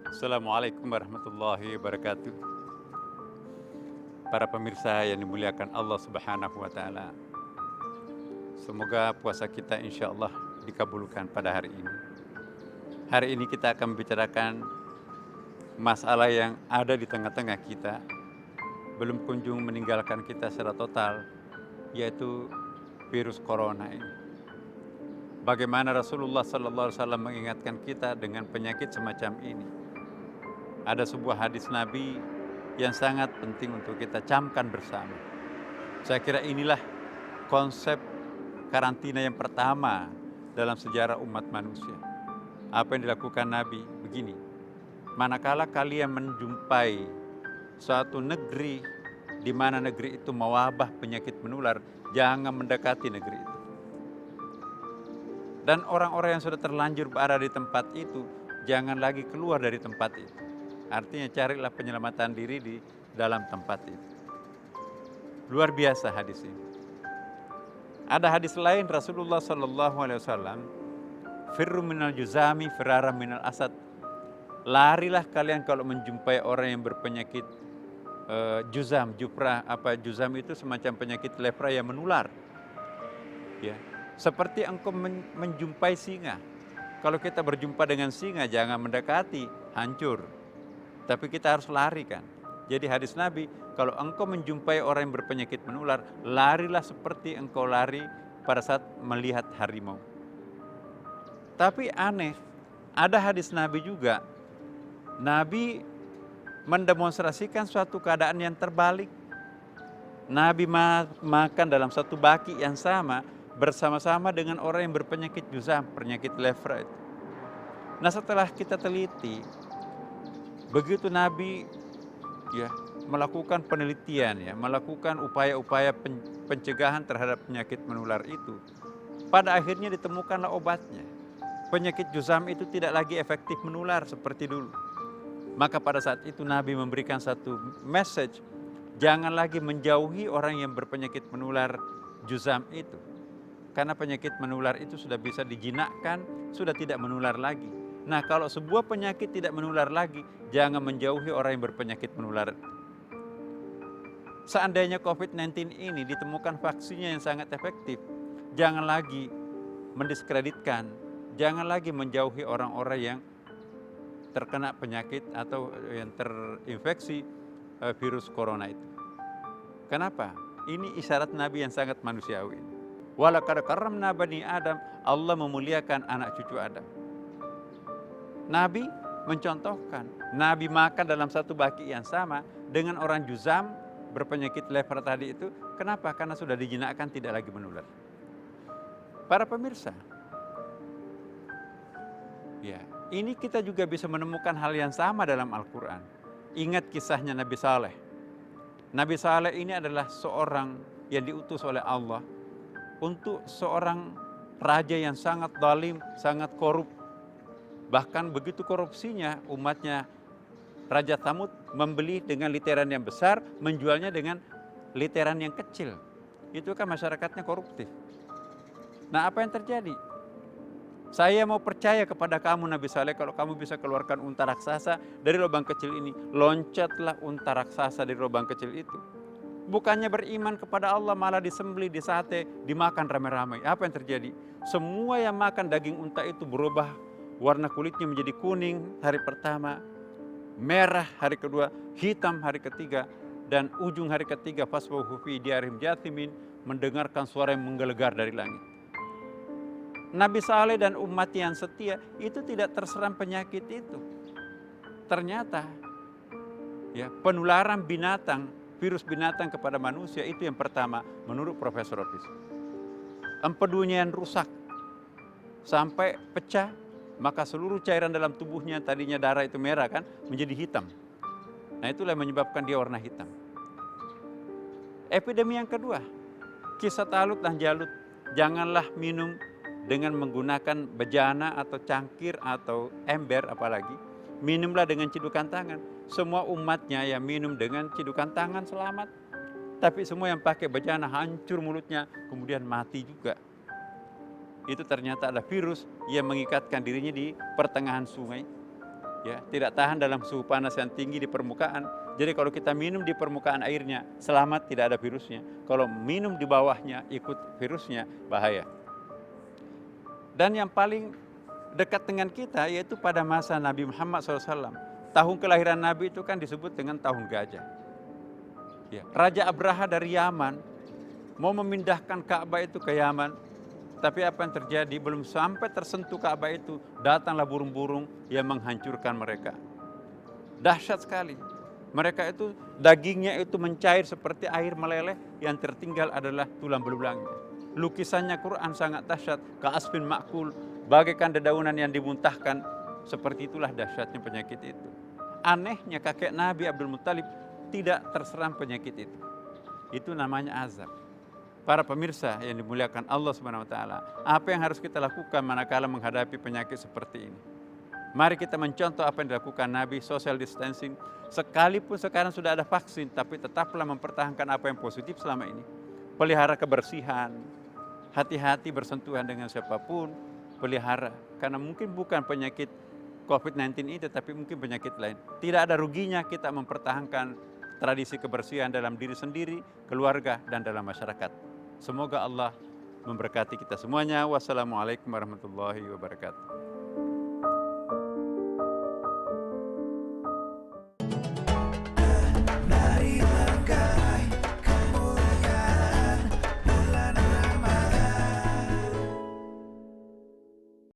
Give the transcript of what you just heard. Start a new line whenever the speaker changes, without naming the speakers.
Assalamualaikum warahmatullahi wabarakatuh. Para pemirsa yang dimuliakan Allah Subhanahu wa taala. Semoga puasa kita insya Allah dikabulkan pada hari ini. Hari ini kita akan membicarakan masalah yang ada di tengah-tengah kita, belum kunjung meninggalkan kita secara total, yaitu virus corona ini. Bagaimana Rasulullah Sallallahu Alaihi Wasallam mengingatkan kita dengan penyakit semacam ini. Ada sebuah hadis Nabi yang sangat penting untuk kita camkan bersama. Saya kira inilah konsep karantina yang pertama dalam sejarah umat manusia. Apa yang dilakukan Nabi begini, manakala kalian menjumpai suatu negeri di mana negeri itu mewabah penyakit menular, jangan mendekati negeri itu. Dan orang-orang yang sudah terlanjur berada di tempat itu, jangan lagi keluar dari tempat itu. Artinya carilah penyelamatan diri di dalam tempat itu. Luar biasa hadis ini. Ada hadis lain Rasulullah Sallallahu Alaihi Wasallam, firru minal juzami firara minal asad. Larilah kalian kalau menjumpai orang yang berpenyakit juzam, juzam itu semacam penyakit lepra yang menular. Ya, seperti engkau menjumpai singa. Kalau kita berjumpa dengan singa, jangan mendekati, hancur. Tapi kita harus lari kan. Jadi hadis Nabi, kalau engkau menjumpai orang yang berpenyakit menular, larilah seperti engkau lari pada saat melihat harimau. Tapi aneh, ada hadis Nabi juga, Nabi mendemonstrasikan suatu keadaan yang terbalik. Nabi makan dalam satu baki yang sama bersama-sama dengan orang yang berpenyakit juzam, penyakit lepra itu. Nah, setelah kita teliti, begitu Nabi melakukan penelitian, melakukan upaya-upaya pencegahan terhadap penyakit menular itu, pada akhirnya ditemukanlah obatnya. Penyakit juzam itu tidak lagi efektif menular seperti dulu. Maka pada saat itu Nabi memberikan satu message, jangan lagi menjauhi orang yang berpenyakit menular juzam itu. Karena penyakit menular itu sudah bisa dijinakkan, sudah tidak menular lagi. Nah, kalau sebuah penyakit tidak menular lagi, jangan menjauhi orang yang berpenyakit menular. Seandainya COVID-19 ini ditemukan vaksinnya yang sangat efektif, jangan lagi mendiskreditkan, jangan lagi menjauhi orang-orang yang terkena penyakit atau yang terinfeksi virus corona itu. Kenapa? Ini isyarat Nabi yang sangat manusiawi. Walaqad karramna bani Adam, Allah memuliakan anak cucu Adam. Nabi mencontohkan, Nabi makan dalam satu baki yang sama dengan orang juzam berpenyakit lepra tadi itu. Kenapa? Karena sudah dijinakkan tidak lagi menular. Para pemirsa, ya, ini kita juga bisa menemukan hal yang sama dalam Al-Quran. Ingat kisahnya Nabi Saleh. Nabi Saleh ini adalah seorang yang diutus oleh Allah untuk seorang raja yang sangat zalim, sangat korup. Bahkan begitu korupsinya, umatnya Raja Tsamud membeli dengan literan yang besar, menjualnya dengan literan yang kecil. Itu kan masyarakatnya koruptif. Nah, apa yang terjadi? Saya mau percaya kepada kamu Nabi Saleh, kalau kamu bisa keluarkan unta raksasa dari lubang kecil ini. Loncatlah unta raksasa dari lubang kecil itu. Bukannya beriman kepada Allah, malah disembelih, disate, dimakan ramai-ramai. Apa yang terjadi? Semua yang makan daging unta itu berubah warna kulitnya menjadi kuning hari pertama, merah hari kedua, hitam hari ketiga, dan ujung hari ketiga fasbahu fi diarihim jathimin, mendengarkan suara yang menggelegar dari langit. Nabi Saleh dan umat yang setia itu tidak terserang penyakit itu. Ternyata penularan binatang, virus binatang kepada manusia itu yang pertama menurut Profesor Ropis. Empedunya yang rusak sampai pecah, maka seluruh cairan dalam tubuhnya tadinya darah itu merah kan menjadi hitam. Nah, itulah yang menyebabkan dia warna hitam. Epidemi yang kedua, kisah Talut dan Jalut. Janganlah minum dengan menggunakan bejana atau cangkir atau ember apalagi. Minumlah dengan cidukan tangan. Semua umatnya yang minum dengan cidukan tangan selamat. Tapi semua yang pakai bejana hancur mulutnya, kemudian mati juga. Itu ternyata ada virus yang mengikatkan dirinya di pertengahan sungai. ya, tidak tahan dalam suhu panas yang tinggi di permukaan. Jadi kalau kita minum di permukaan airnya selamat, tidak ada virusnya. Kalau minum di bawahnya ikut virusnya, bahaya. Dan yang paling dekat dengan kita yaitu pada masa Nabi Muhammad SAW. Tahun kelahiran Nabi itu kan disebut dengan tahun gajah. Ya, Raja Abraha dari Yaman mau memindahkan Ka'bah itu ke Yaman, tapi apa yang terjadi? Belum sampai tersentuh Ka'bah itu, datanglah burung-burung yang menghancurkan mereka. Dahsyat sekali. Mereka itu dagingnya itu mencair seperti air meleleh, yang tertinggal adalah tulang belulangnya. Lukisannya Quran sangat dahsyat, ka'asfin ma'kul, bagaikan dedaunan yang dimuntahkan. Seperti itulah dahsyatnya penyakit itu. Anehnya kakek Nabi Abdul Muttalib tidak terserang penyakit itu. Itu namanya azab. Para pemirsa yang dimuliakan Allah Subhanahu wa taala, apa yang harus kita lakukan manakala menghadapi penyakit seperti ini? Mari kita mencontoh apa yang dilakukan Nabi, social distancing. Sekalipun sekarang sudah ada vaksin, tapi tetaplah mempertahankan apa yang positif selama ini. Pelihara kebersihan, hati-hati bersentuhan dengan siapapun, pelihara. Karena mungkin bukan penyakit COVID-19 ini, tapi mungkin penyakit lain. Tidak ada ruginya kita mempertahankan tradisi kebersihan dalam diri sendiri, keluarga, dan dalam masyarakat. Semoga Allah memberkati kita semuanya. Wassalamualaikum warahmatullahi wabarakatuh.